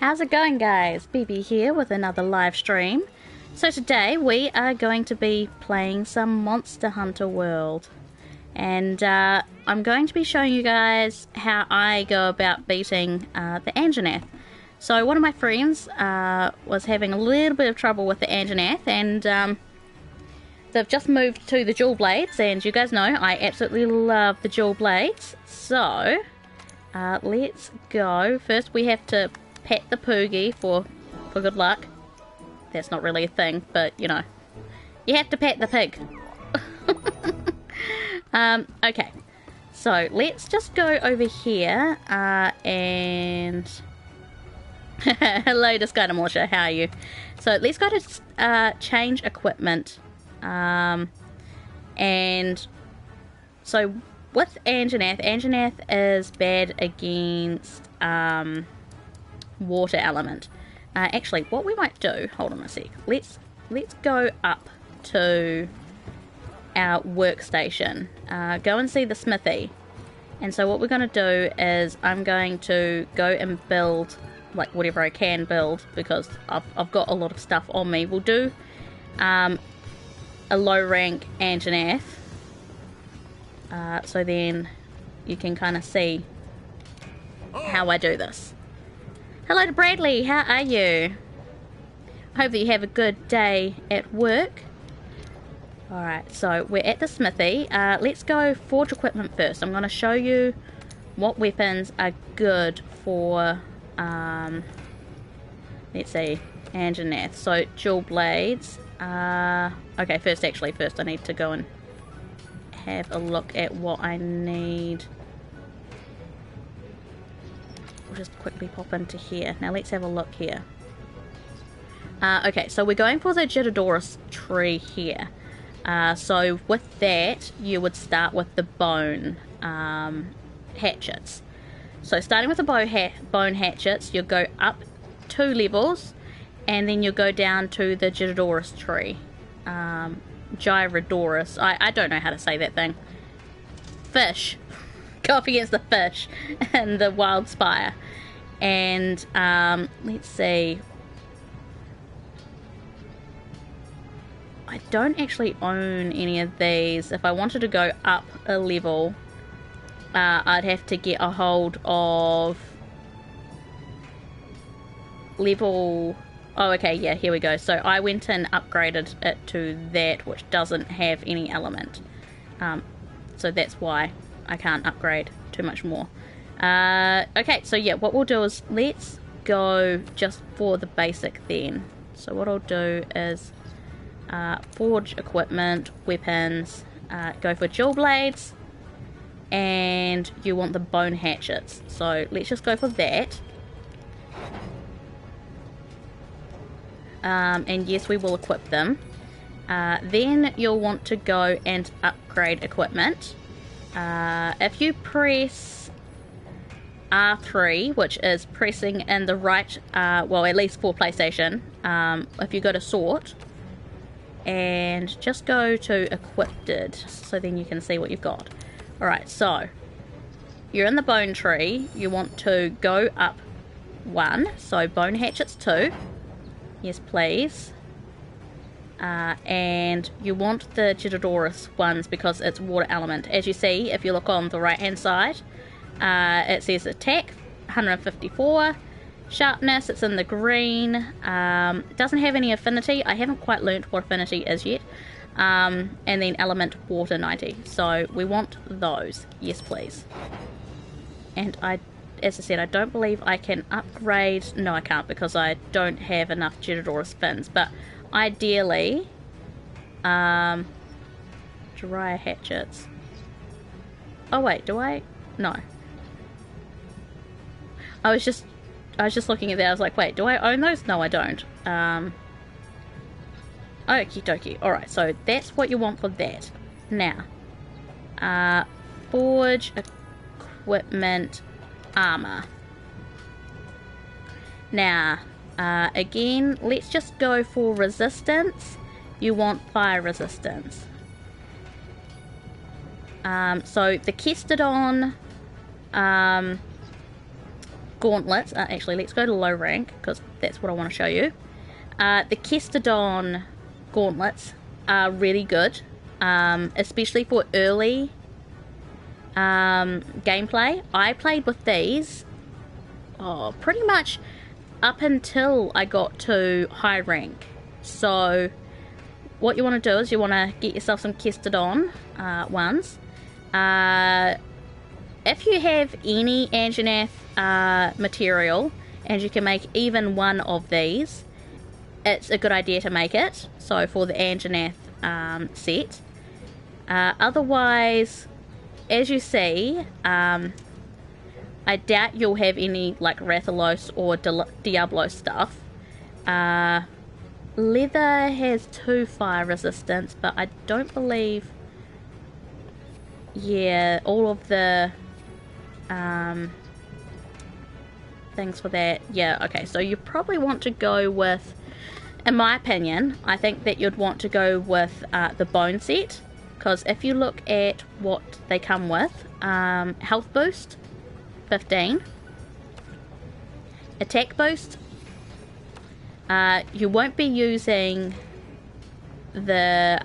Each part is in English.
How's it going, guys? Bibi here with another live stream. So today we are going to be playing some Monster Hunter World, and I'm going to be showing you guys how I go about beating the Anjanath. So one of my friends was having a little bit of trouble with the Anjanath, and they've just moved to the dual blades, and you guys know I absolutely love the dual blades. So let's go. First we have to pet the Poogie for good luck. That's not really a thing, but you know, you have to pet the pig. Okay, so let's just go over here and hello Discardamorsha, how are you? So let's go to change equipment, and so with Anjanath is bad against water element. Actually, what we might do, hold on a sec, let's go up to our workstation, go and see the smithy. And so what we're going to do is I'm going to go and build like whatever I can build, because I've got a lot of stuff on me. We'll do a low rank Anjanath, so then you can kind of see how I do this. Hello to Bradley, how are you? I hope that you have a good day at work. Alright, so we're at the smithy. Let's go forge equipment first. I'm going to show you what weapons are good for, let's see, Anjanath. So, dual blades. Okay, first I need to go and have a look at what I need. We'll just quickly pop into here. Now let's have a look here. Okay, so we're going for the Jitterdoris tree here. So with that, you would start with the bone hatchets. So starting with the bone hatchets, you'll go up 2 levels, and then you'll go down to the Jitterdoris tree. Gyrodoris. I don't know how to say that thing. Fish. Go up against the fish and the wild spire. And let's see. I don't actually own any of these. If I wanted to go up a level, I'd have to get a hold of level... Oh, okay, yeah, here we go. So I went and upgraded it to that, which doesn't have any element. So that's why I can't upgrade too much more. Okay, so yeah, what we'll do is let's go just for the basic then. So what I'll do is forge equipment, weapons, go for dual blades, and you want the bone hatchets. So let's just go for that. And yes, we will equip them. Then you'll want to go and upgrade equipment. If you press R3, which is pressing in the right, well, at least for PlayStation, if you go to sort and just go to equipped, so then you can see what you've got. Alright, so you're in the bone tree, you want to go up 1, so bone hatchets 2, yes please. And you want the Jitterdoris ones because it's water element. As you see, if you look on the right hand side, it says attack 154, sharpness, it's in the green, it doesn't have any affinity. I haven't quite learnt what affinity is yet. And then element water 90, so we want those, yes please. And as I said, I don't believe I can upgrade, no I can't, because I don't have enough Jitterdoris fins, but ideally, dry hatchets. Oh wait, do I? No. I was just looking at that, I was like, wait, do I own those? No, I don't. Okie dokie. Alright, so that's what you want for that. Now, forge equipment armor. Now, again, let's just go for resistance. You want fire resistance. So the Kestodon gauntlets, actually let's go to low rank because that's what I want to show you. The Kestodon gauntlets are really good, especially for early gameplay. I played with these pretty much up until I got to high rank. So what you want to do is you want to get yourself some Kestodon ones. If you have any Anjanath material and you can make even one of these, it's a good idea to make it. So for the Anjanath set. Otherwise, as you see, I doubt you'll have any like Rathalos or Diablo stuff. Leather has 2 fire resistance, but I don't believe... Yeah, all of the things for that. Yeah, okay, so you probably want to go with, in my opinion, I think that you'd want to go with the bone set, because if you look at what they come with, health boost 15, attack boost, you won't be using the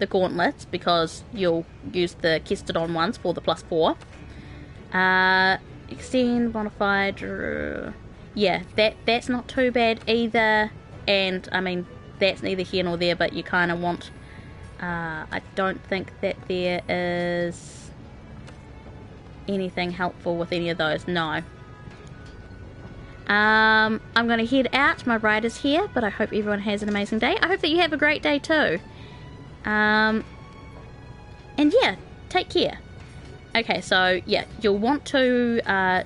gauntlets because you'll use the Kestodon ones for the +4. Extend, bonafide, yeah, that's not too bad either, and I mean that's neither here nor there, but you kind of want, I don't think that there is anything helpful with any of those, no. I'm going to head out, my ride is here, but I hope everyone has an amazing day. I hope that you have a great day too. And yeah, take care. Okay, so yeah, you'll want to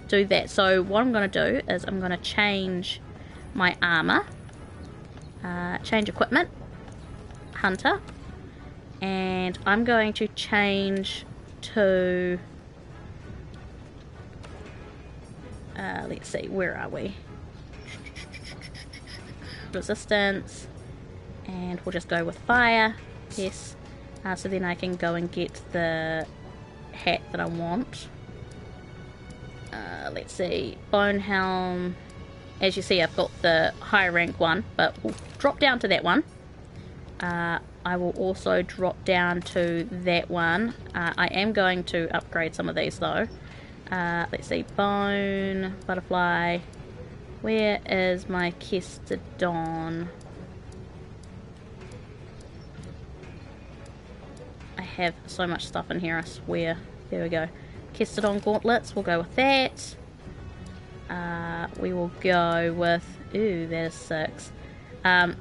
do that. So what I'm going to do is I'm going to change my armor, change equipment, hunter, and I'm going to change to, let's see, where are we? Resistance, and we'll just go with fire. Yes, so then I can go and get the hat that I want. Let's see, bone helm. As you see, I've got the high rank one, but we'll drop down to that one. I will also drop down to that one. I am going to upgrade some of these though. Let's see, bone, butterfly. Where is my Kestodon? I have so much stuff in here, I swear. There we go. Kestodon gauntlets, we'll go with that. We will go with, ooh, that is 6. I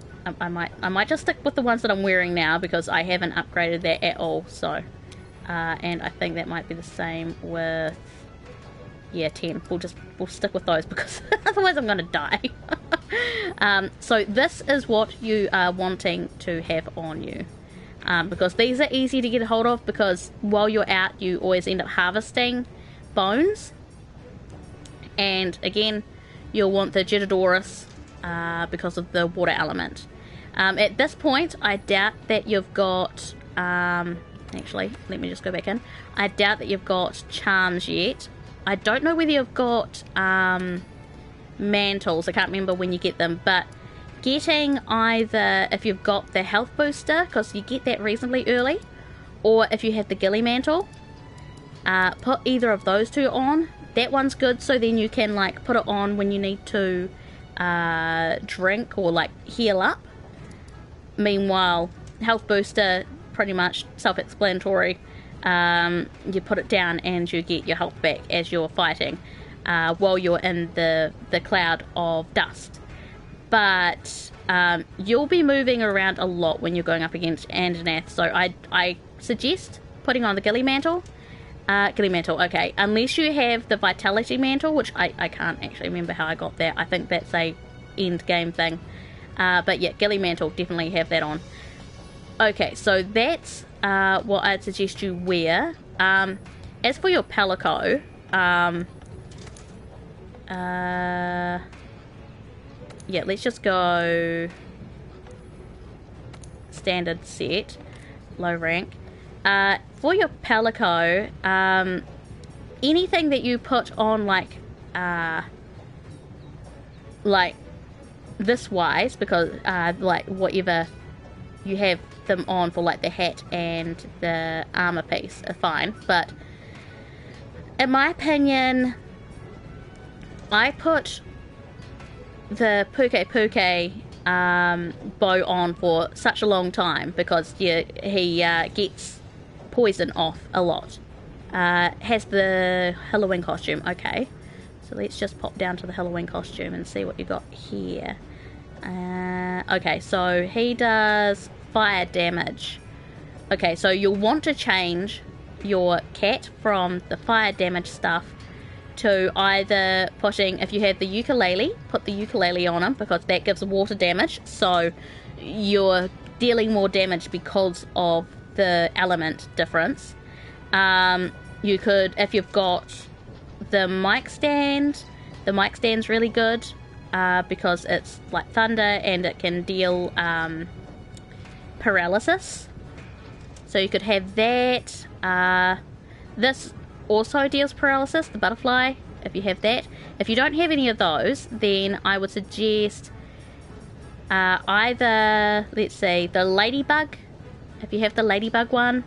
might just stick with the ones that I'm wearing now because I haven't upgraded that at all. So, and I think that might be the same with, yeah, 10. We'll stick with those because otherwise I'm gonna die. So this is what you are wanting to have on you. Because these are easy to get a hold of, because while you're out you always end up harvesting bones, and again you'll want the Jetadoris because of the water element. At this point I doubt that you've got actually let me just go back in. I doubt that you've got charms yet. I don't know whether you've got mantles, I can't remember when you get them, but getting either, if you've got the health booster, because you get that reasonably early, or if you have the ghillie mantle, put either of those two on. That one's good, so then you can like put it on when you need to drink or like heal up. Meanwhile, health booster, pretty much self-explanatory. You put it down and you get your health back as you're fighting while you're in the cloud of dust. But you'll be moving around a lot when you're going up against Anjanath, so I suggest putting on the ghillie mantle. Ghillie mantle, okay, unless you have the vitality mantle, which I can't actually remember how I got that. I think that's a end game thing. But yeah, ghillie mantle, definitely have that on. Okay, so that's what I'd suggest you wear. As for your palico, yeah, let's just go standard set, low rank. For your palico, anything that you put on like this wise, because like whatever you have them on for, like the hat and the armor piece are fine, but in my opinion I put the Puke bow on for such a long time because he gets poison off a lot. Has the Halloween costume. Okay, so let's just pop down to the Halloween costume and see what you got here. Okay, so he does fire damage. Okay, so you'll want to change your cat from the fire damage stuff to either putting, if you have the ukulele, put the ukulele on him because that gives water damage, so you're dealing more damage because of the element difference. You could, if you've got the mic stand's really good because it's like thunder and it can deal paralysis, so you could have that. This also deals paralysis, the butterfly, if you have that. If you don't have any of those, then I would suggest either, let's see, the ladybug, if you have the ladybug one,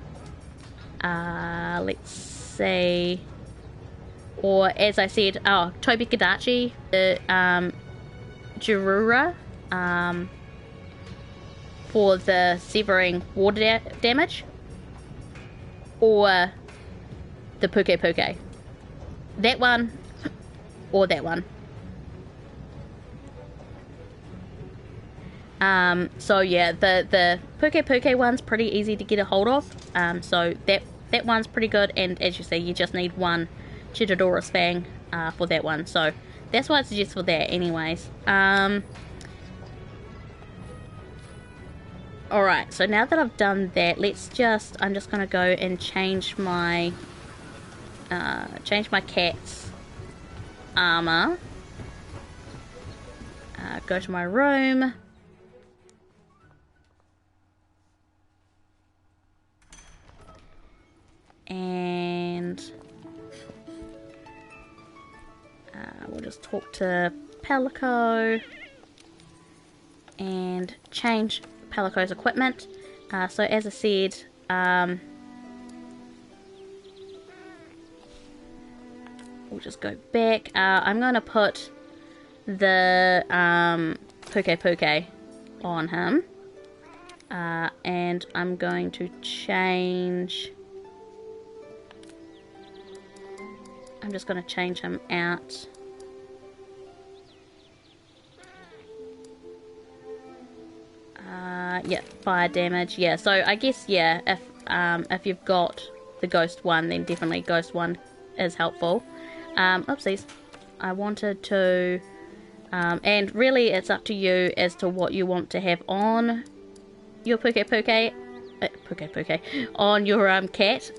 let's see, or as I said, Toby Kadachi, the Jurura, for the severing water damage, or the Puke. That one, or that one. So yeah, the Puke one's pretty easy to get a hold of. So that one's pretty good, and as you see, you just need one Chitodorus fang for that one. So that's what I suggest for that anyways. Alright, so now that I've done that, I'm just gonna go and change my cat's armor. Go to my room. And we'll just talk to Palico and change Palico's equipment. So as I said, we'll just go back. I'm going to put the Puke on him. And I'm going to change... I'm just going to change him out. Yeah, fire damage. Yeah, so I guess, yeah, if you've got the ghost one, then definitely ghost one is helpful. Oopsies. I wanted to... and really it's up to you as to what you want to have on your Puke on your cat.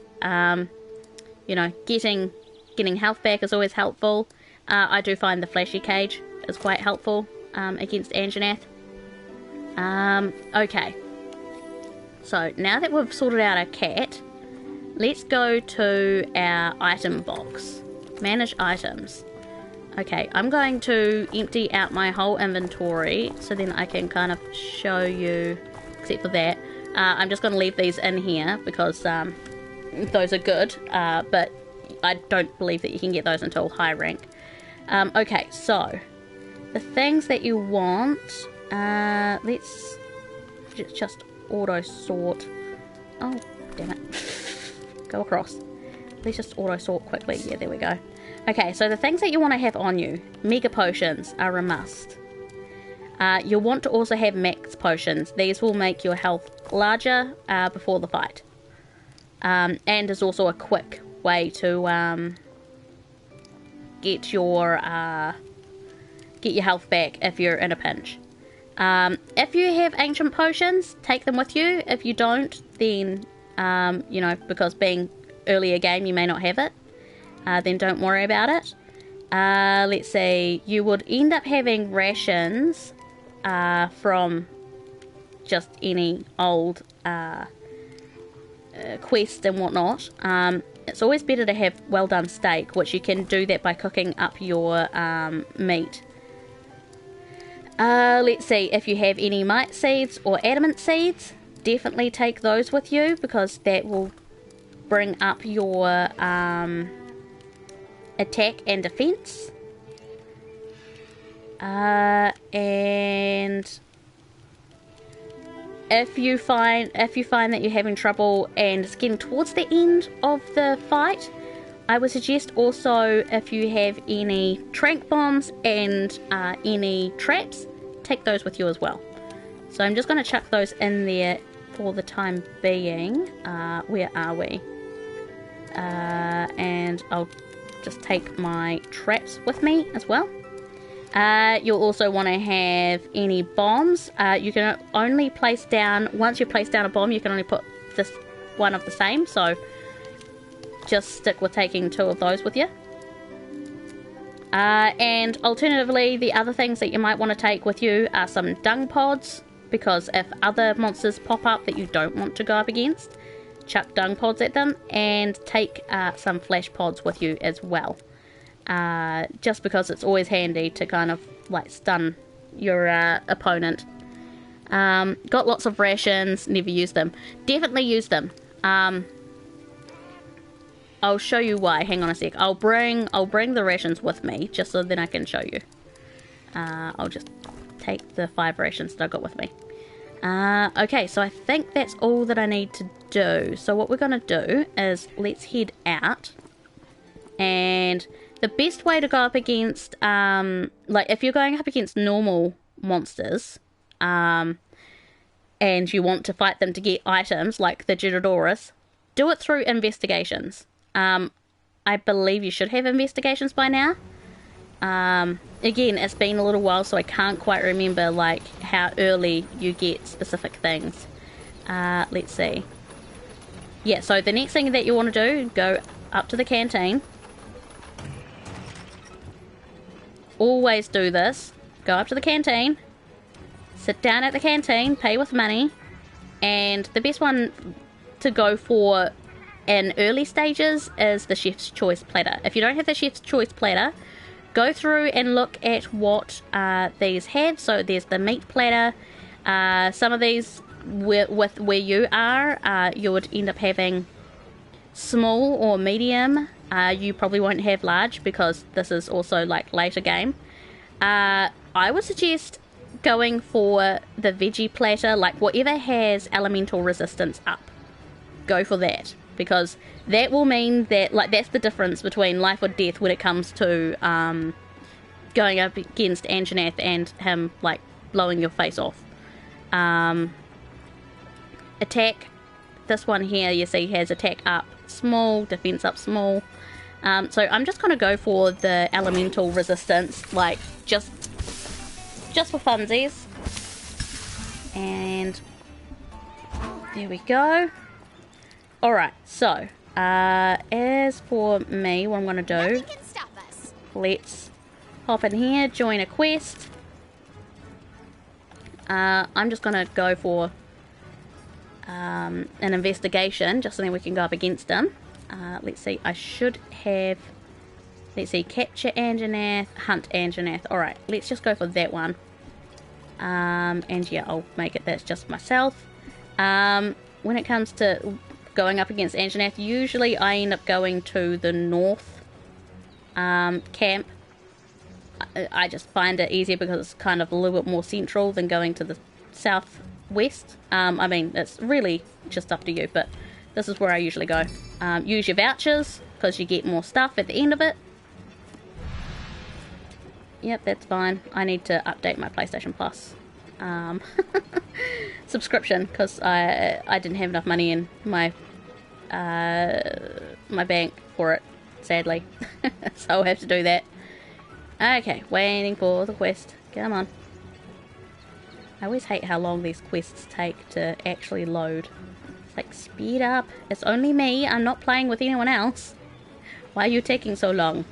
You know, getting health back is always helpful. I do find the flashy cage is quite helpful against Anjanath. Okay, so now that we've sorted out our cat, let's go to our item box. Manage items. Okay, I'm going to empty out my whole inventory so then I can kind of show you, except for that. I'm just going to leave these in here because those are good, but I don't believe that you can get those until high rank. Okay, so the things that you want, let's just auto sort. Oh, damn it. Go across. Let's just auto sort quickly. Yeah, there we go. Okay, so the things that you want to have on you, mega potions are a must. You'll want to also have max potions. These will make your health larger before the fight. And is also a quick way to get your health back if you're in a pinch. If you have ancient potions, take them with you. If you don't, then you know, because being earlier game you may not have it, then don't worry about it. Let's see, you would end up having rations from just any old quest and whatnot. it's always better to have well done steak, which you can do that by cooking up your meat. Let's see, if you have any mite seeds or adamant seeds, definitely take those with you, because that will bring up your attack and defense. And if you find that you're having trouble and it's getting towards the end of the fight, I would suggest also, if you have any tranq bombs and any traps, take those with you as well. So I'm just going to chuck those in there for the time being. Where are we? And I'll just take my traps with me as well. You'll also want to have any bombs. You can only place down, once you place down a bomb, you can only put this one of the same, so just stick with taking 2 of those with you. And alternatively, the other things that you might want to take with you are some dung pods, because if other monsters pop up that you don't want to go up against, chuck dung pods at them, and take some flash pods with you as well. Just because it's always handy to kind of like stun your opponent. Got lots of rations, never use them. Definitely use them. I'll show you why. Hang on a sec. I'll bring the rations with me, just so then I can show you. I'll just take the 5 rations that I got with me. Okay, so I think that's all that I need to do. So what we're gonna do is let's head out. And the best way to go up against, like if you're going up against normal monsters, and you want to fight them to get items like the Gyrodoris, do it through investigations. I believe you should have investigations by now. Again, it's been a little while, so I can't quite remember like how early you get specific things. Let's see. Yeah, so the next thing that you want to do, go up to the canteen. Always do this. Go up to the canteen, sit down at the canteen, pay with money, and the best one to go for in early stages is the Chef's Choice platter. If you don't have the Chef's Choice platter, go through and look at what these have. So there's the meat platter. Some of these, with where you are, you would end up having small or medium. You probably won't have large, because this is also like later game. I would suggest going for the veggie platter, like whatever has elemental resistance up. Go for that, because that will mean that, like, that's the difference between life or death when it comes to going up against Anjanath and him like blowing your face off. Attack, this one here you see has attack up small, defense up small. So I'm just going to go for the elemental resistance, like just for funsies. And there we go. Alright, so as for me, what I'm going to do, let's hop in here, join a quest. I'm just going to go for an investigation, just so then we can go up against him. Let's see, I should have, let's see, capture Anjanath, hunt Anjanath. Alright, let's just go for that one. And yeah, I'll make it that's just myself. When it comes to going up against Anjanath, usually I end up going to the north camp. I just find it easier because it's kind of a little bit more central than going to the southwest. I mean, it's really just up to you, but this is where I usually go. Use your vouchers, because you get more stuff at the end of it. Yep, that's fine. I need to update my PlayStation Plus subscription, because I didn't have enough money in my my bank for it, sadly. So I'll have to do that. Okay, waiting for the quest. Come on. I always hate how long these quests take to actually load. It's like, speed up. It's only me. I'm not playing with anyone else. Why are you taking so long?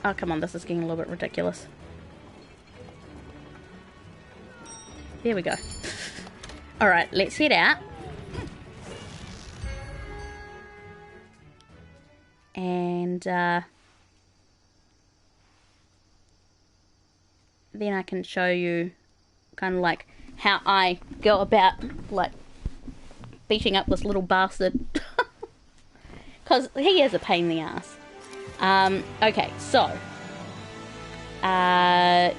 Oh, come on. This is getting a little bit ridiculous. There we go. Alright, let's head out. And then I can show you kind of like how I go about like beating up this little bastard. Because he is a pain in the ass. Okay, so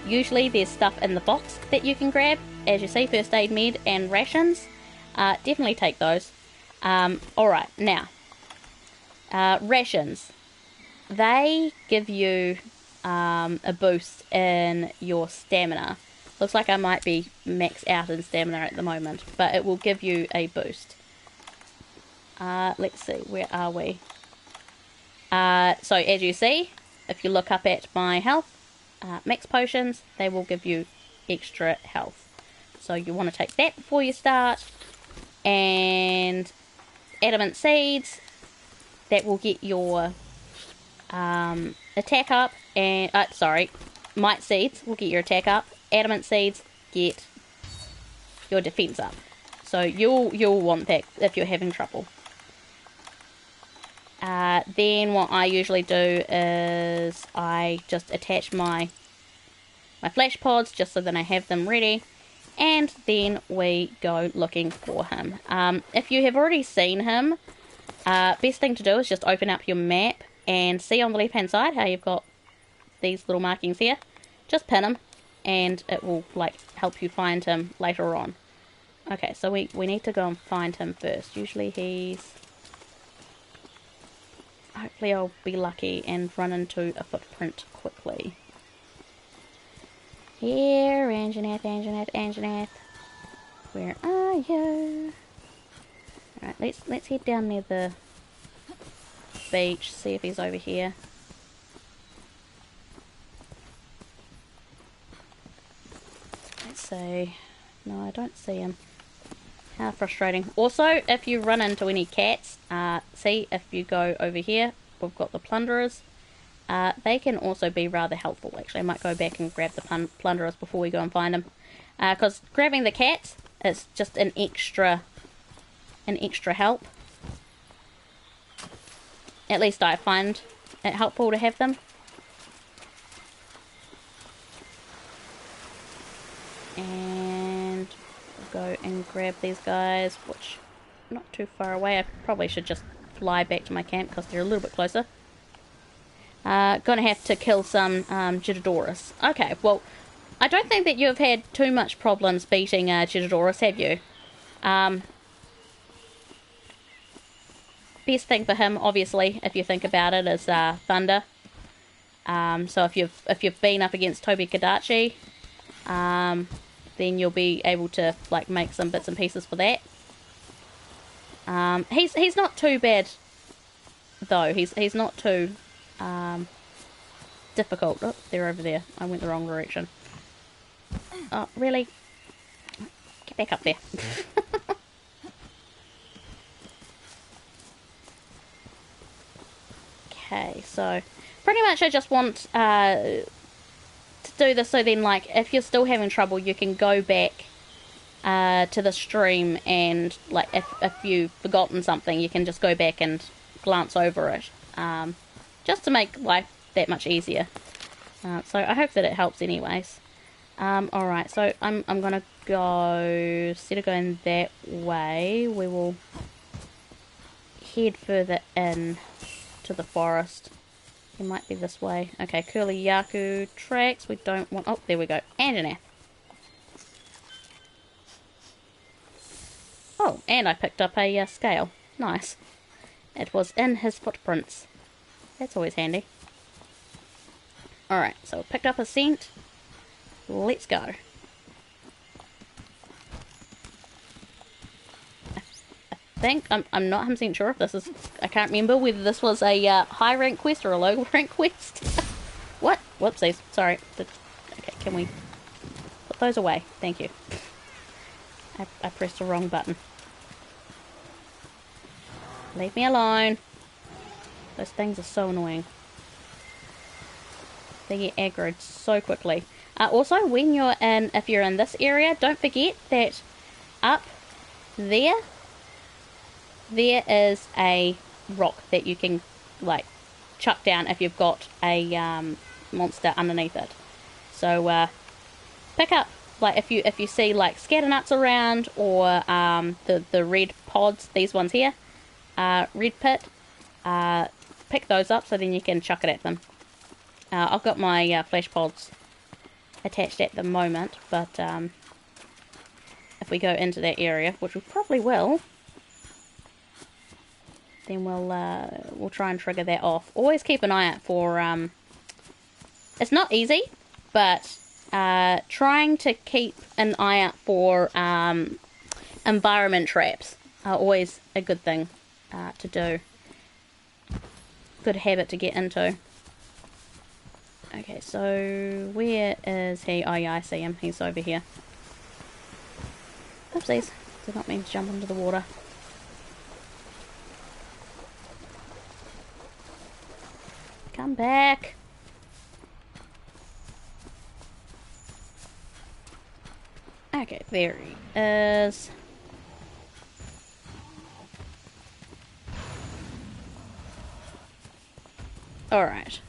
usually there's stuff in the box that you can grab. As you see, first aid med and rations. Definitely take those. Alright, now rations. They give you a boost in your stamina. Looks like I might be maxed out in stamina at the moment, but it will give you a boost. Let's see, where are we? So as you see, if you look up at my health, max potions, they will give you extra health. So you want to take that before you start. And adamant seeds, that will get your attack up. And might seeds will get your attack up. Adamant seeds get your defense up. So you'll want that if you're having trouble. Then what I usually do is I just attach my flash pods just so that I have them ready, and then we go looking for him. If you have already seen him, best thing to do is just open up your map and see on the left hand side how you've got these little markings here. Just pin him and it will like help you find him later on. Okay, so we need to go and find him first. Usually he's... Hopefully I'll be lucky and run into a footprint quickly. Here, Anjanath, Anjanath, Anjanath. Where are you? Alright, let's head down near the beach, see if he's over here. Let's see. No, I don't see him. How frustrating. Also, if you run into any cats, see if you go over here, we've got the plunderers. They can also be rather helpful. Actually, I might go back and grab the plunderers before we go and find them. Because grabbing the cats is just an extra help. At least I find it helpful to have them. And go and grab these guys, which not too far away. I probably should just fly back to my camp because they're a little bit closer. Gonna have to kill some Gittadoris. Okay, well, I don't think that you've had too much problems beating Gittadoris, have you? Best thing for him, obviously, if you think about it, is Thunder. So if you've been up against Toby Kadachi, then you'll be able to like make some bits and pieces for that. He's not too bad though. He's not too difficult. Oh, they're over there. I went the wrong direction. Oh, really? Get back up there. Okay, so pretty much I just want to do this so then, like, if you're still having trouble, you can go back to the stream and, like, if you've forgotten something, you can just go back and glance over it, just to make life that much easier. So I hope that it helps anyways. Alright, so I'm gonna go, instead of going that way, we will head further in to the forest. It might be this way. Okay, Curly Yaku tracks. We don't want... Oh, there we go. Anjanath. Oh, and I picked up a scale. Nice. It was in his footprints. That's always handy. Alright, so picked up a scent. Let's go. I think, I'm not 100% sure if this is, I can't remember whether this was a high rank quest or a low rank quest. What? Whoopsies, sorry. Okay, can we put those away? Thank you. I pressed the wrong button. Leave me alone. Those things are so annoying. They get aggroed so quickly. Also, when you're in, if you're in this area, don't forget that up there is a rock that you can like chuck down if you've got a monster underneath it. So pick up, like if you see like scatter nuts around, or the red pods, these ones here, red pit, pick those up so then you can chuck it at them. I've got my flesh pods attached at the moment, but if we go into that area, which we probably will, then we'll try and trigger that off. Always keep an eye out for it's not easy, but trying to keep an eye out for environment traps are always a good thing to do. Good habit to get into. Okay, so where is he? Oh yeah, I see him. He's over here. Oopsies. Did not mean to jump into the water. Come back. Okay, there he is. Alright.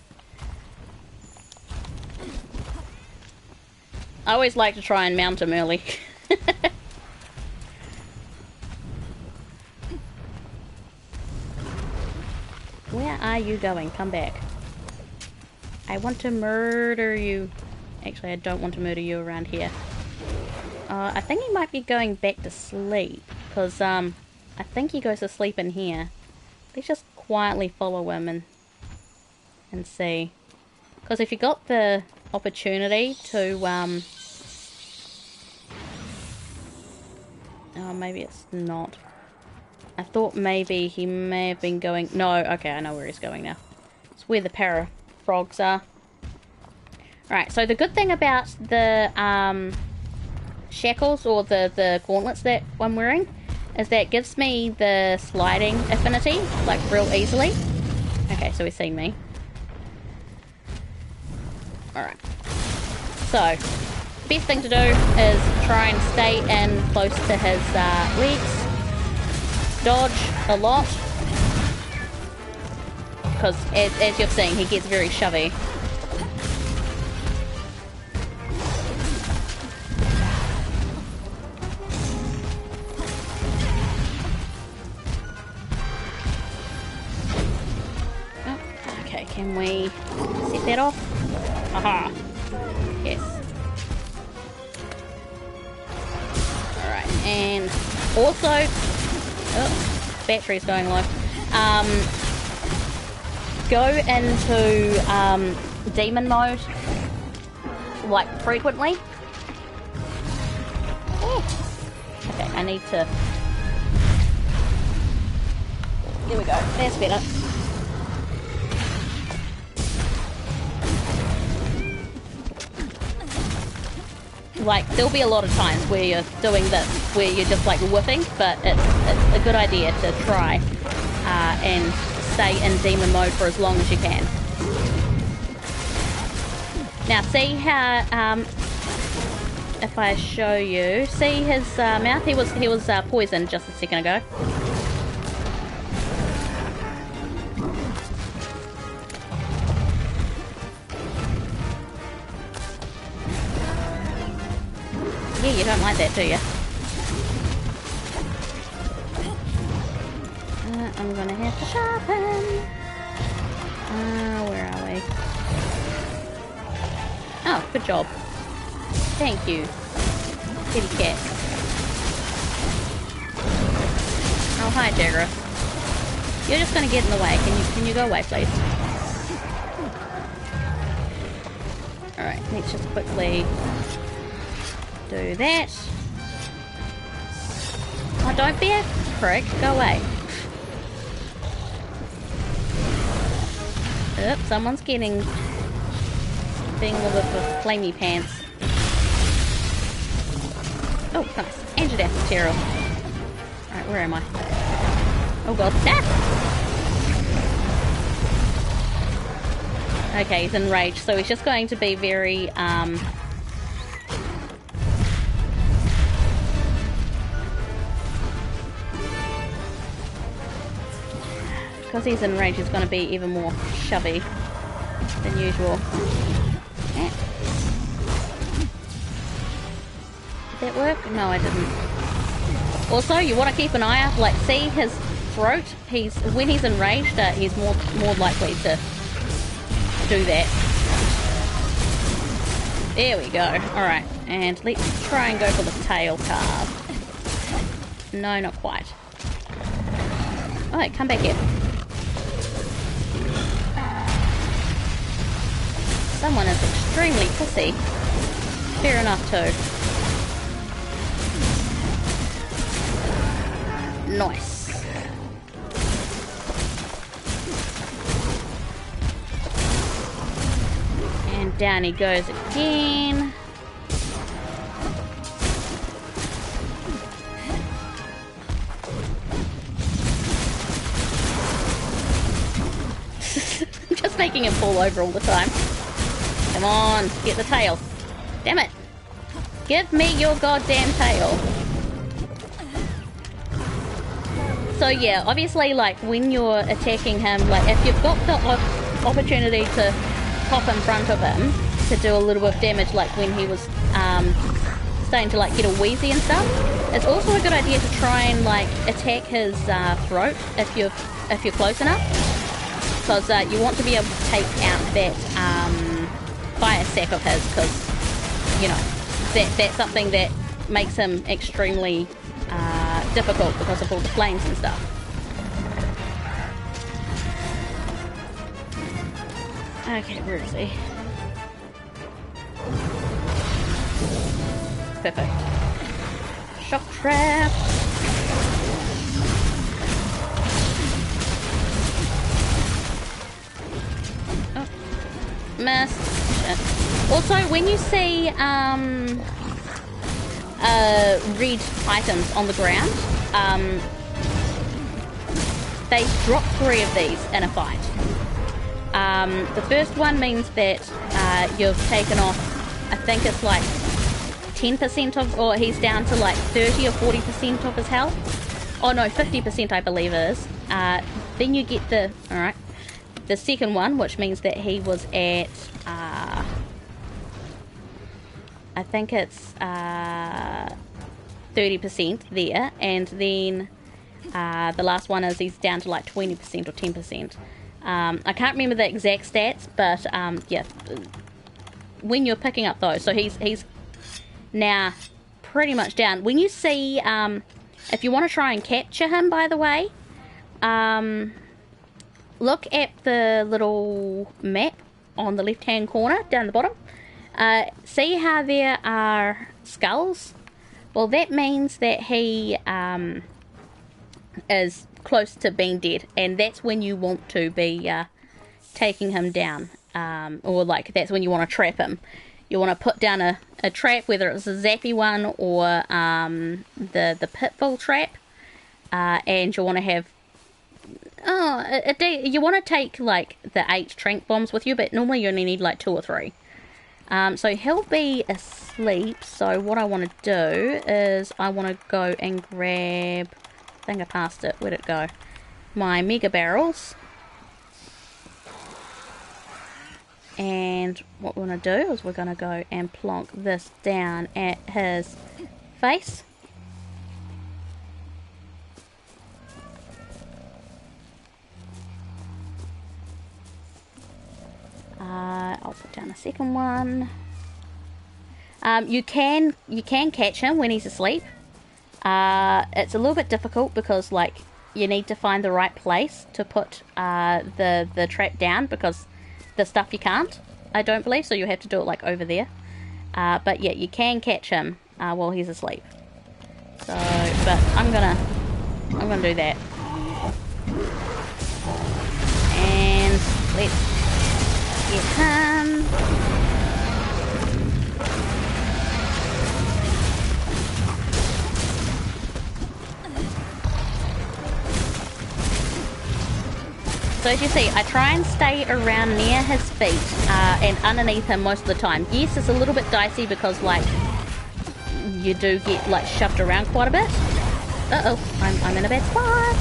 I always like to try and mount him early. Where are you going? Come back. I want to murder you. Actually, I don't want to murder you around here. I think he might be going back to sleep, because I think he goes to sleep in here. Let's just quietly follow him and see. Because if you got the opportunity to oh, maybe it's not. I thought maybe he may have been going... No, okay, I know where he's going now. It's where the para frogs are. Right, so the good thing about the shackles, or the gauntlets that I'm wearing, is that it gives me the sliding affinity, like, real easily. Okay, so he's seen me. Alright. So, best thing to do is try and stay in close to his legs. Dodge a lot. Because, as you've seen, he gets very shovey. Can we set that off? Aha! Yes. Alright, and also... Oh, battery's going low. Go into demon mode, like, frequently. Oh. Okay, I need to... There we go, that's better. Like, there'll be a lot of times where you're doing this, where you're just like whipping, but it's a good idea to try and stay in demon mode for as long as you can. Now, see how, if I show you, see his mouth? He was poisoned just a second ago. Yeah, you don't like that, do you? I'm gonna have to sharpen. Where are we? Oh, good job. Thank you, kitty cat. Oh, hi, Jagger. You're just gonna get in the way. Can you go away, please? Alright, let's just quickly do that. Oh, don't be a prick. Go away. Oops, someone's being a little bit of flamey pants. Oh, nice. Anjanath material. Alright, where am I? Oh god. Ah! Okay, he's enraged, so he's just going to be very, because he's in range, he's going to be even more shovey than usual. Eh. Did that work? No, I didn't. Also, you want to keep an eye out, like, see his throat. When he's enraged, he's more likely to do that. There we go. Alright, and let's try and go for the tail carve. No, not quite. Alright, come back here. Someone is extremely pussy. Fair enough too. Nice. And down he goes again. Just making him fall over all the time. Come on, get the tail. Damn it. Give me your goddamn tail. So yeah, obviously, like, when you're attacking him, like, if you've got the opportunity to pop in front of him to do a little bit of damage, like when he was starting to, like, get all wheezy and stuff, it's also a good idea to try and, like, attack his throat if you're close enough, because you want to be able to take out that fire sack of his, because, you know, that's something that makes him extremely difficult because of all the flames and stuff. Okay, where is he? Perfect. Shock trap. Oh, missed. Shit. Also, when you see red items on the ground, they drop 3 of these in a fight. The first one means that you've taken off, I think it's like 10% of, or he's down to like 30 or 40% of his health. Oh no, 50% I believe it is. Then you get the second one, which means that he was at, I think it's 30% there, and then the last one is he's down to like 20% or 10%. I can't remember the exact stats, but yeah, when you're picking up those, so he's now pretty much down. When you see, if you want to try and capture him, by the way, look at the little map on the left hand corner down the bottom. See how there are skulls? Well, that means that he is close to being dead, and that's when you want to be taking him down, or like that's when you want to trap him. You want to put down a trap, whether it's a zappy one or the pitfall trap, and you want to have you want to take like the 8 trank bombs with you, but normally you only need like 2 or 3. So he'll be asleep, so what I want to do is I want to go and grab, I think I passed it, where'd it go? My mega barrels. And what we're going to do is we're going to go and plonk this down at his face. I'll put down a second one. You can catch him when he's asleep. It's a little bit difficult because like you need to find the right place to put the trap down, because the stuff you can't, I don't believe, so you have to do it like over there. But yeah, you can catch him while he's asleep. So, but I'm gonna do that. And let's get him. So as you see, I try and stay around near his feet and underneath him most of the time. Yes, it's a little bit dicey because like you do get like shoved around quite a bit. Uh-oh, I'm in a bad spot.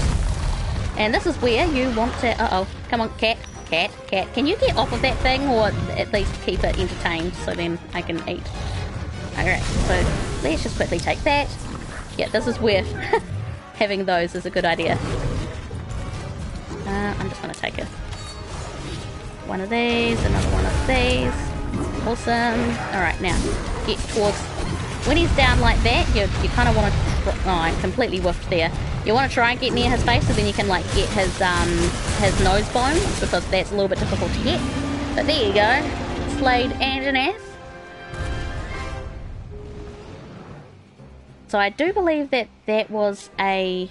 And this is where you want to... Uh-oh. Come on, cat. Cat. Cat. Can you get off of that thing, or at least keep it entertained so then I can eat? Alright, so let's just quickly take that. Yeah, this is where having those is a good idea. I'm just going to take one of these, another one of these. Awesome. Alright, now, get towards... When he's down like that, you kind of want to... Oh, I completely whiffed there. You want to try and get near his face so then you can, like, get his nose bone, because that's a little bit difficult to get. But there you go. Slayed Anjanath. So I do believe that that was a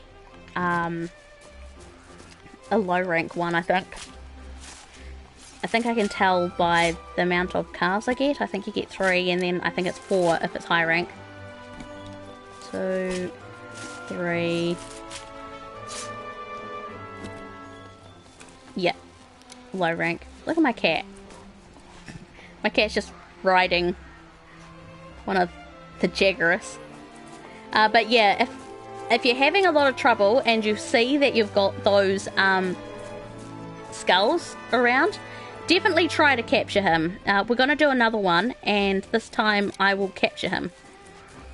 low rank one, I think. I think I can tell by the amount of cards I get. I think you get 3, and then I think it's 4 if it's high rank. 2, 3. Yeah, low rank. Look at my cat. My cat's just riding one of the Jaggerus. But yeah, if you're having a lot of trouble and you see that you've got those skulls around, definitely try to capture him. We're going to do another one, and this time I will capture him.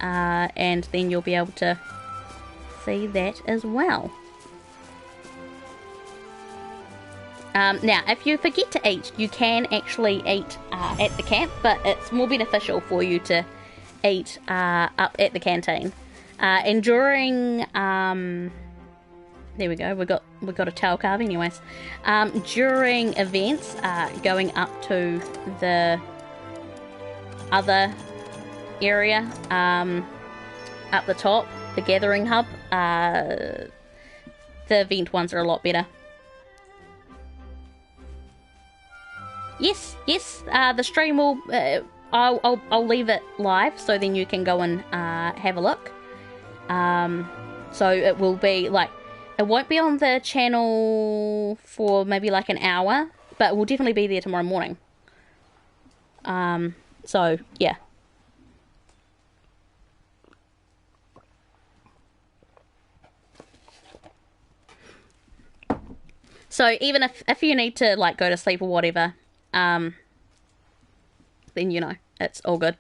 And then you'll be able to see that as well. Now, if you forget to eat, you can actually eat at the camp, but it's more beneficial for you to eat up at the canteen. And during there we go, we got a tail carve anyways. During events going up to the other area up the top, the gathering hub, the event ones are a lot better. Yes, the stream will I'll leave it live so then you can go and have a look. So it will be like, it won't be on the channel for maybe like an hour, but it will definitely be there tomorrow morning. So yeah. So even if you need to like go to sleep or whatever, then you know, it's all good.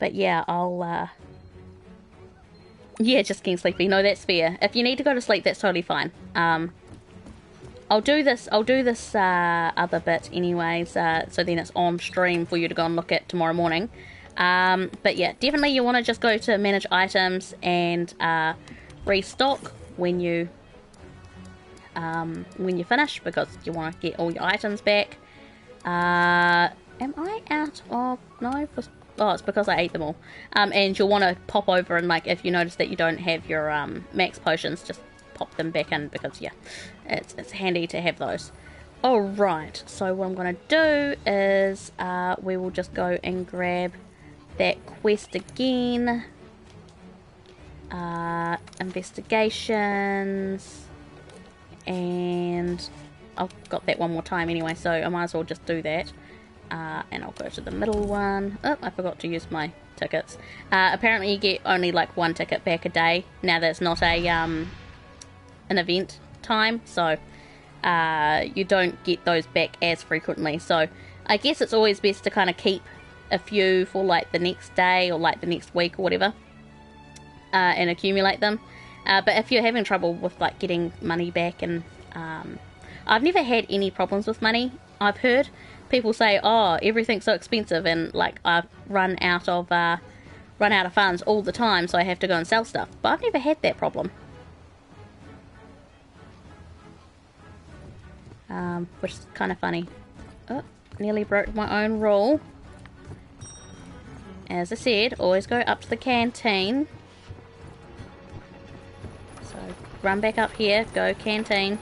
But yeah, I'll yeah, just getting sleepy. No, that's fair. If you need to go to sleep, that's totally fine. I'll do this other bit anyways, so then it's on stream for you to go and look at tomorrow morning. But yeah, definitely you want to just go to manage items and restock when you finish, because you want to get all your items back. Am I out of... No, oh, it's because I ate them all. And you'll want to pop over and, like, if you notice that you don't have your max potions, just pop them back in, because yeah, it's handy to have those. Alright, so what I'm going to do is we will just go and grab that quest again. Investigations, and I've got that one more time anyway, so I might as well just do that. And I'll go to the middle one. Oh, I forgot to use my tickets. Apparently you get only like 1 ticket back a day now that it's not a an event time, so you don't get those back as frequently. So I guess it's always best to kind of keep a few for like the next day or like the next week or whatever, and accumulate them. But if you're having trouble with like getting money back, and I've never had any problems with money. I've heard people say, oh, everything's so expensive, and like I've run out of funds all the time, so I have to go and sell stuff. But I've never had that problem, which is kind of funny. Oh, nearly broke my own rule. As I said, always go up to the canteen. So run back up here, go canteen,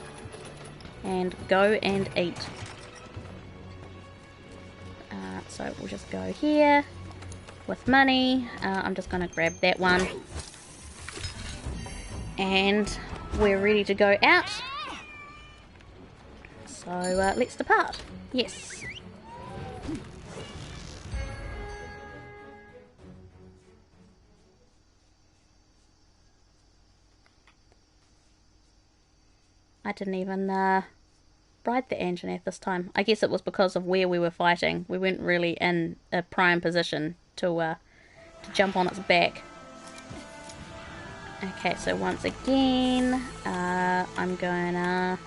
and go and eat. So we'll just go here with money. I'm just going to grab that one. And we're ready to go out. So let's depart. Yes. I didn't even ride the Anjanath this time. I guess it was because of where we were fighting. We weren't really in a prime position to jump on its back. Okay, so once again, I'm gonna...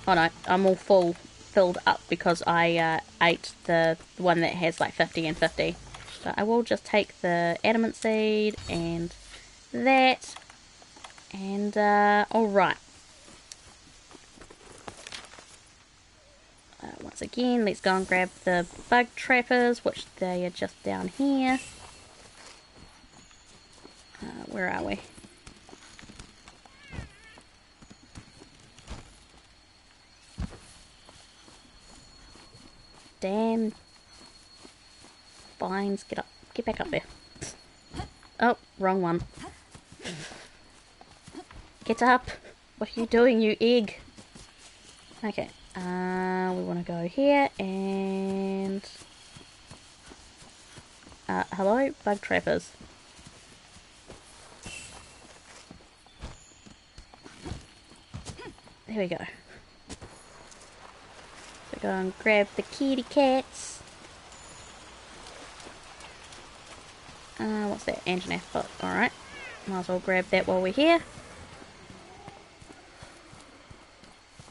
Oh no, I'm all filled up because I ate the one that has like 50 and 50. So I will just take the adamant seed and that. And, alright. Once again, let's go and grab the bug trappers, which they are just down here. Where are we? Damn. Vines, get up. Get back up there. Oh, wrong one. Get up! What are you doing, you egg? Okay, we want to go here and... hello, bug trappers. There we go. So go and grab the kitty cats. What's that? Anjanath, but alright. Might as well grab that while we're here.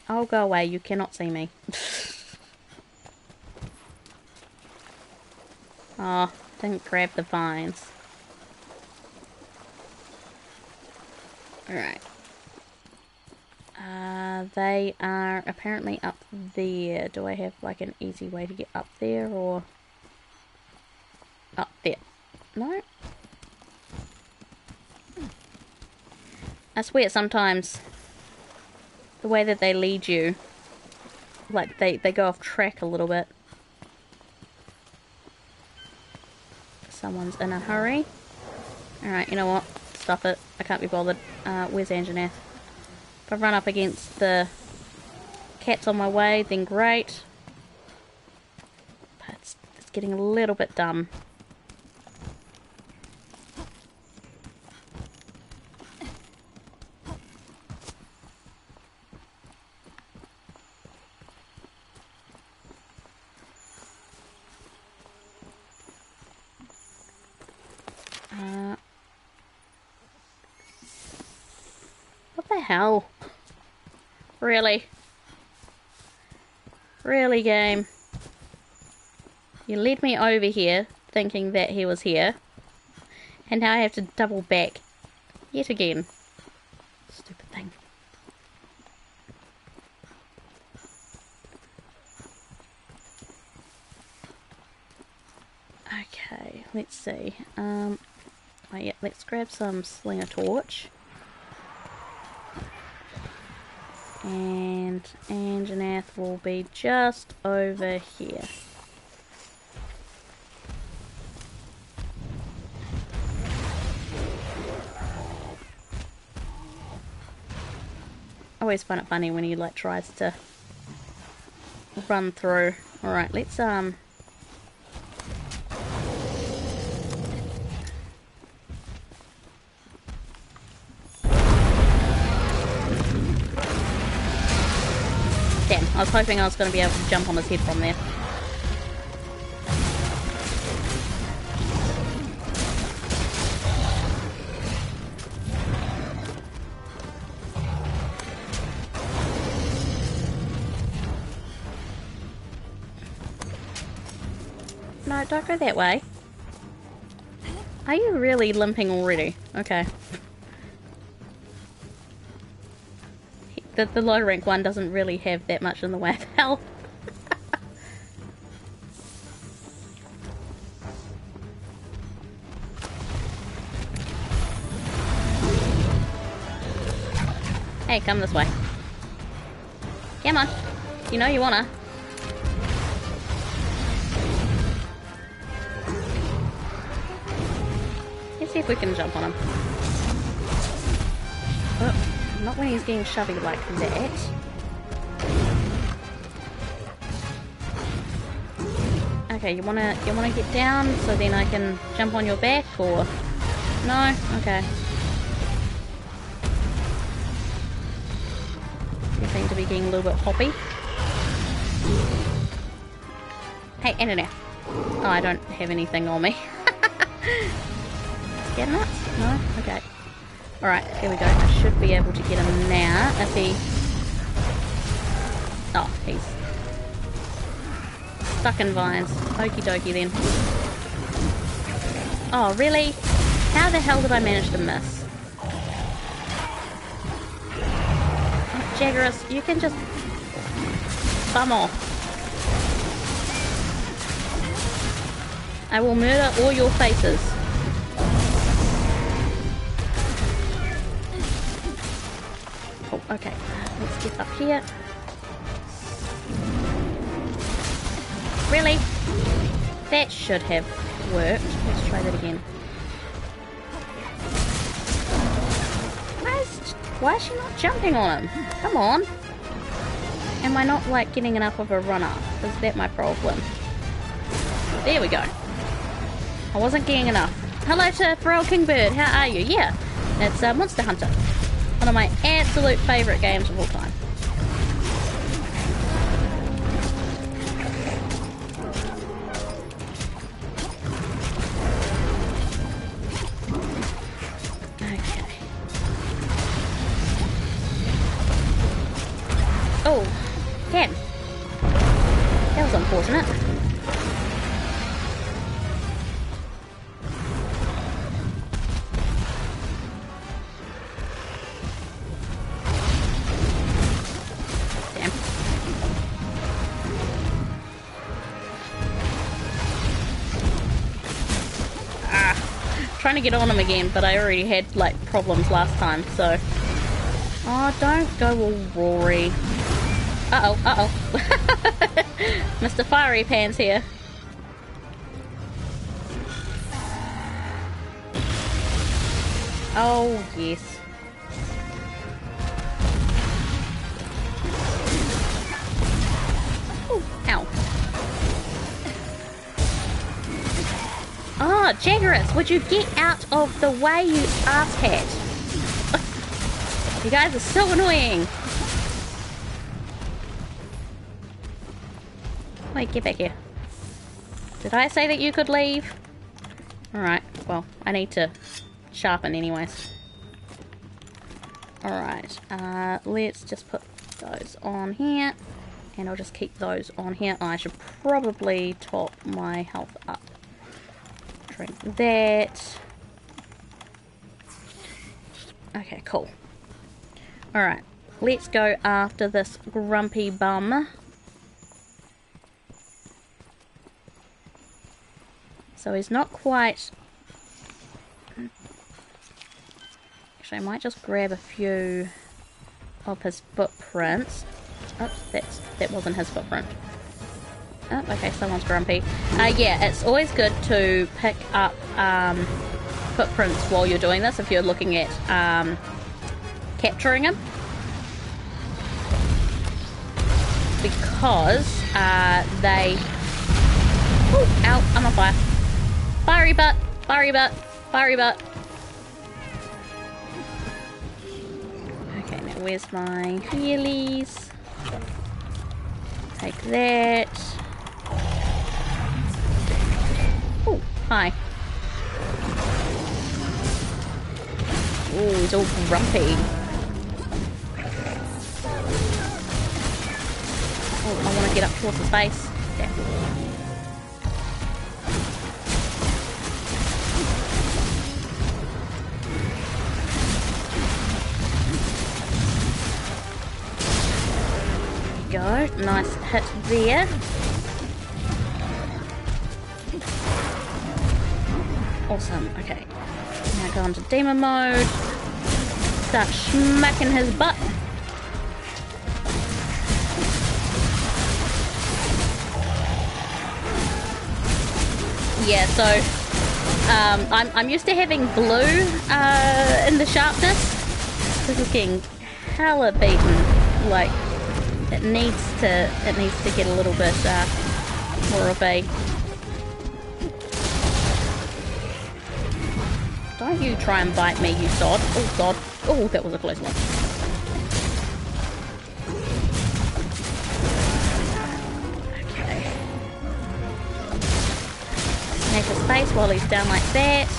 Oh, go away, you cannot see me. Oh, didn't grab the vines. Alright. They are apparently up there. Do I have like an easy way to get up there or... Up there. No? I swear sometimes the way that they lead you, like they go off track a little bit. Someone's in a hurry. Alright, you know what? Stop it. I can't be bothered. Where's Anjanath? If I run up against the cats on my way, then great. But it's getting a little bit dumb. What the hell? Really? Really, game? You led me over here, thinking that he was here, and now I have to double back yet again. Stupid thing. Okay, let's see. Oh yeah, let's grab some slinger torch. And Anjanath will be just over here. I always find it funny when he like tries to run through. Alright, let's damn, I was hoping I was going to be able to jump on his head from there. No, don't go that way. Are you really limping already? Okay. The low rank one doesn't really have that much in the way of health. Hey, come this way. Come on. You know you wanna. Let's see if we can jump on him. Oh. Not when he's getting shovey like that. Okay, you wanna get down so then I can jump on your back, or no? Okay. seem to be getting a little bit hoppy. Hey, Anjanath. Oh, I don't have anything on me. Get nuts? No? Okay. Alright, here we go. I should be able to get him now if he... Oh, he's stuck in vines. Okie dokie then. Oh, really? How the hell did I manage to miss? Oh, Jaggerus, you can just bum off. I will murder all your faces. Oh, okay. Let's get up here. Really? That should have worked. Let's try that again. Why is she not jumping on him? Come on. Am I not, like, getting enough of a run-up? Is that my problem? There we go. I wasn't getting enough. Hello to Feral Kingbird. How are you? Yeah, it's Monster Hunter. One of my absolute favourite games of all time. Oh, damn. That was unfortunate. Damn. Trying to get on him again, but I already had, like, problems last time, so... Oh, don't go all Rory. Uh-oh, uh-oh. Mr. Fiery Pants here. Oh, yes. Ooh, ow. Oh, Jaggerus, would you get out of the way, you asshat? You guys are so annoying. Wait, get back here. Did I say that you could leave? Alright, well, I need to sharpen anyways. Alright, let's just put those on here. And I'll just keep those on here. Oh, I should probably top my health up. Drink that. Okay, cool. Alright, let's go after this grumpy bum. So he's not quite... Actually, I might just grab a few of his footprints. Oops, that wasn't his footprint. Oh, okay, someone's grumpy. Yeah, it's always good to pick up footprints while you're doing this if you're looking at capturing him. Because they... Ooh, ow, I'm on fire. Fiery butt! Fiery butt! Fiery butt! Okay, now where's my healies? Take that. Oh, hi. Oh, he's all grumpy. Oh, I want to get up towards his face. Damn. Go. Nice hit there. Awesome. Okay. Now go into demon mode. Start smacking his butt. Yeah, so I'm used to having blue in the sharpness. This is getting hella beaten. Like, it needs to get a little bit more of a... Don't you try and bite me, you sod. Oh god. Oh, that was a close one. smash his face while he's down like that.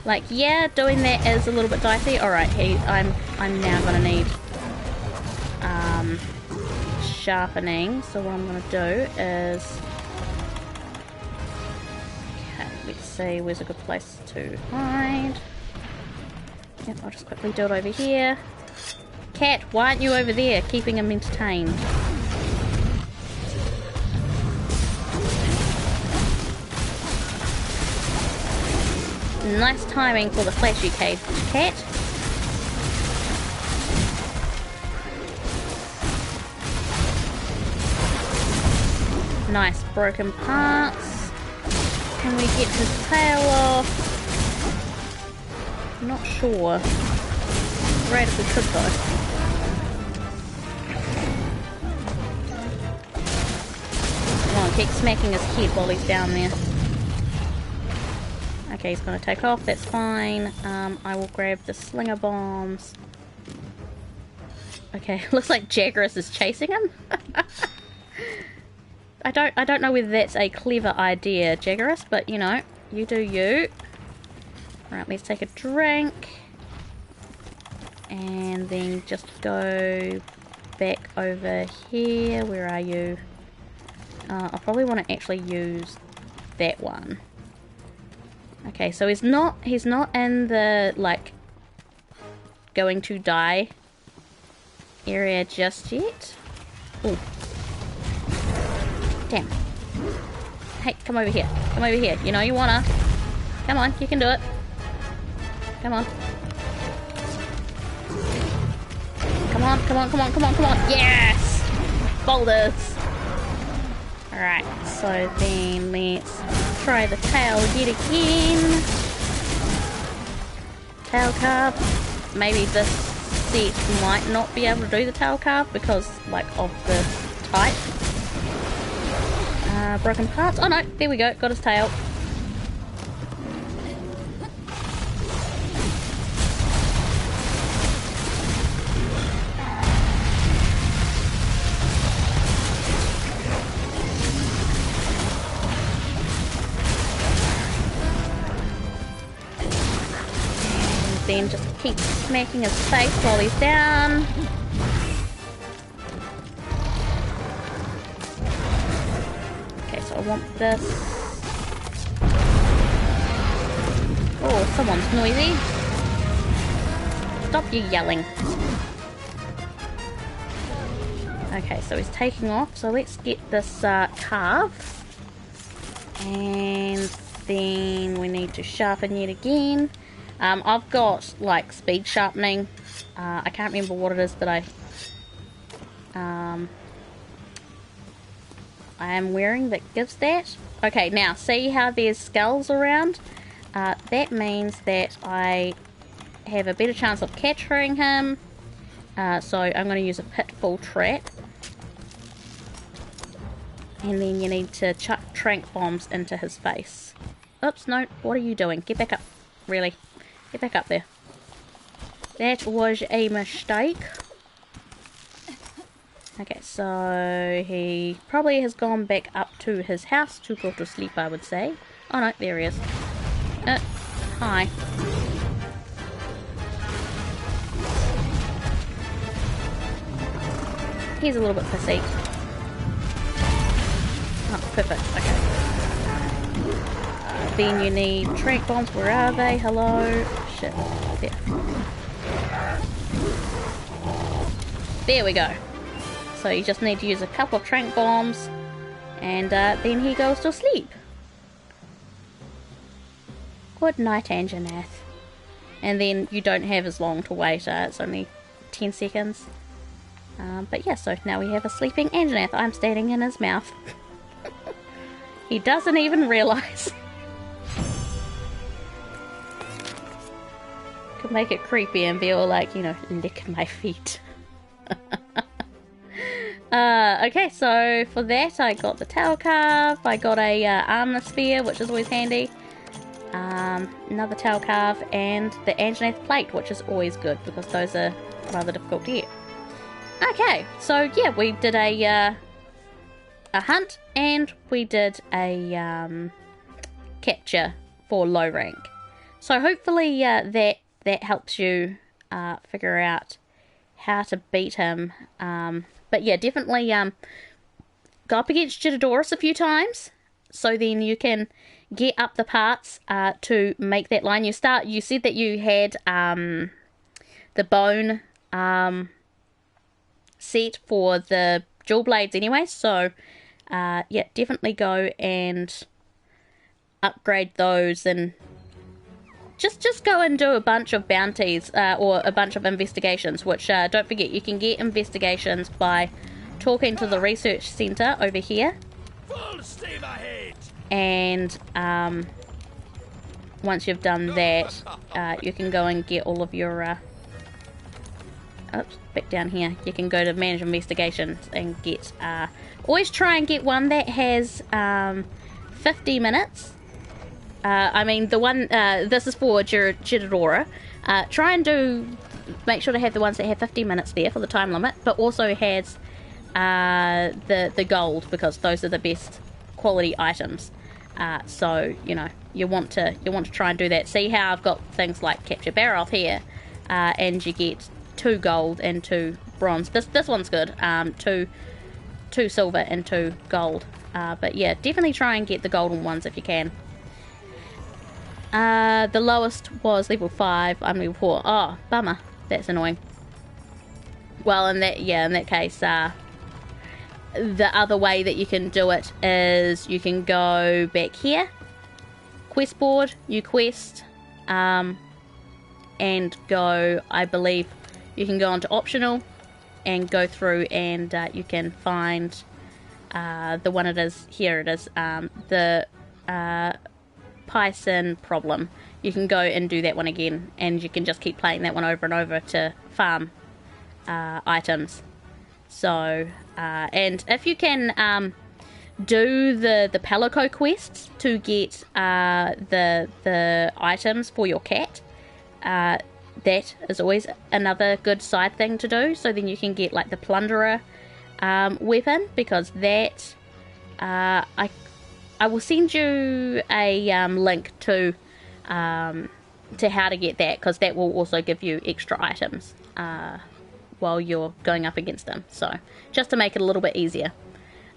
Like, yeah, doing that is a little bit dicey. Alright, I'm now gonna need sharpening. So what I'm gonna do is, okay, let's see where's a good place to hide. Yep, I'll just quickly do it over here. Cat, why aren't you over there keeping him entertained? Nice timing for the flashy cat. Nice broken parts. Can we get his tail off? Not sure. Great if we could though. Come on, keep smacking his head while he's down there. Okay, he's gonna take off, that's fine. I will grab the slinger bombs. Okay, looks like Jaggeris is chasing him. I don't know whether that's a clever idea, Jaggeris, but you know, you do you. Right, let's take a drink. And then just go back over here. Where are you? I probably want to actually use that one. Okay, so he's not in the, like, going to die area just yet. Ooh. Damn. Hey, come over here. Come over here. You know you wanna. Come on, you can do it. Come on. Come on, come on, come on, come on, come on. Yes! Boulders! Alright, so then let's try the tail yet again. Tail carve. Maybe this set might not be able to do the tail carve because, like, of the type. Broken parts. Oh no, there we go. Got his tail. Then just keep smacking his face while he's down. Okay, so I want this. Oh, someone's noisy. Stop you yelling. Okay, so he's taking off. So let's get this carve. And then we need to sharpen yet again. I've got, like, speed sharpening. I can't remember what it is that I am wearing that gives that. Okay, now, see how there's skulls around? That means that I have a better chance of capturing him. So I'm going to use a pitfall trap. And then you need to chuck trank bombs into his face. Oops, no, what are you doing? Get back up. Really? Get back up there. That was a mistake. Okay, so he probably has gone back up to his house to go to sleep, I would say. Oh no, there he is. Hi. He's a little bit pissy. Oh, perfect. Okay. Then you need trank bombs. Where are they? Hello? Shit. There. There we go. So you just need to use a couple of trank bombs. And then he goes to sleep. Good night, Anjanath. And then you don't have as long to wait. It's only 10 seconds. But yeah, so now we have a sleeping Anjanath. I'm standing in his mouth. He doesn't even realise. Could make it creepy and be all like, you know, lick my feet. Okay, so for that I got the tail carve, I got a armor sphere, which is always handy, another tail carve, and the Anjanath plate, which is always good because those are rather difficult to get. Okay, so yeah, we did a hunt, and we did a capture for low rank. So hopefully that helps you figure out how to beat him. But yeah, definitely go up against Jitadorus a few times, so then you can get up the parts to make that line. You said that you had the bone set for the dual blades anyway, so yeah, definitely go and upgrade those, and just go and do a bunch of bounties or a bunch of investigations, which don't forget, you can get investigations by talking to the research center over here. Full steam ahead. And once you've done that, you can go and get all of your oops, back down here, you can go to manage investigations and get always try and get one that has 50 minutes. I mean, the one this is for Jitadora. Try and make sure to have the ones that have 50 minutes there for the time limit, but also has the gold, because those are the best quality items. So you know, you want to try and do that. See how I've got things like Capture Baroth here, and you get 2 gold and 2 bronze. This one's good. 2 silver and 2 gold. But yeah, definitely try and get the golden ones if you can. The lowest was level 5. I'm level 4. Oh, bummer. That's annoying. Well, in that case, the other way that you can do it is you can go back here, quest board, you quest, and go, I believe, you can go onto optional and go through, and you can find the one it is. Here it is, the Python problem. You can go and do that one again, and you can just keep playing that one over and over to farm items. So, and if you can do the Palico quests to get the items for your cat, that is always another good side thing to do. So then you can get like the Plunderer weapon, because that I will send you a link to how to get that, because that will also give you extra items while you're going up against them. So just to make it a little bit easier.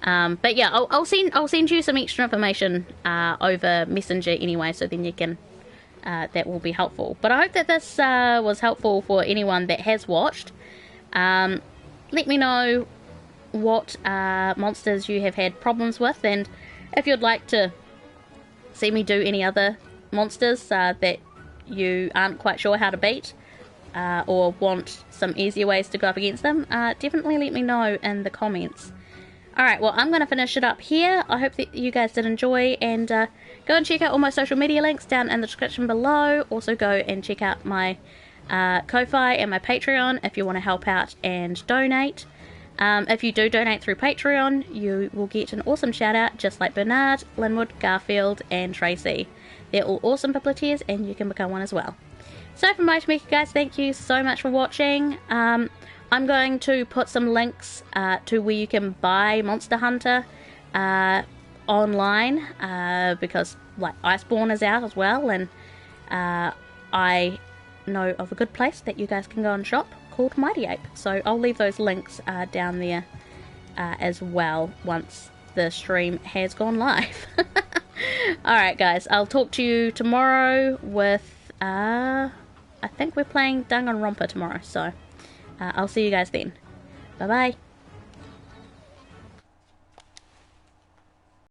But yeah, I'll send you some extra information over Messenger anyway, so then you can that will be helpful. But I hope that this was helpful for anyone that has watched. Let me know what monsters you have had problems with, and if you'd like to see me do any other monsters that you aren't quite sure how to beat, or want some easier ways to go up against them, definitely let me know in the comments. Alright, well, I'm going to finish it up here. I hope that you guys did enjoy, and go and check out all my social media links down in the description below. Also go and check out my Ko-Fi and my Patreon if you want to help out and donate. If you do donate through Patreon, you will get an awesome shout out, just like Bernard, Linwood, Garfield, and Tracy. They're all awesome puppeteers, and you can become one as well. So from my Tamika, guys, thank you so much for watching. I'm going to put some links to where you can buy Monster Hunter online, because like Iceborne is out as well, and I know of a good place that you guys can go and shop called Mighty Ape. So I'll leave those links down there as well once the stream has gone live. Alright guys, I'll talk to you tomorrow with, I think we're playing Danganronpa tomorrow, so I'll see you guys then. Bye bye.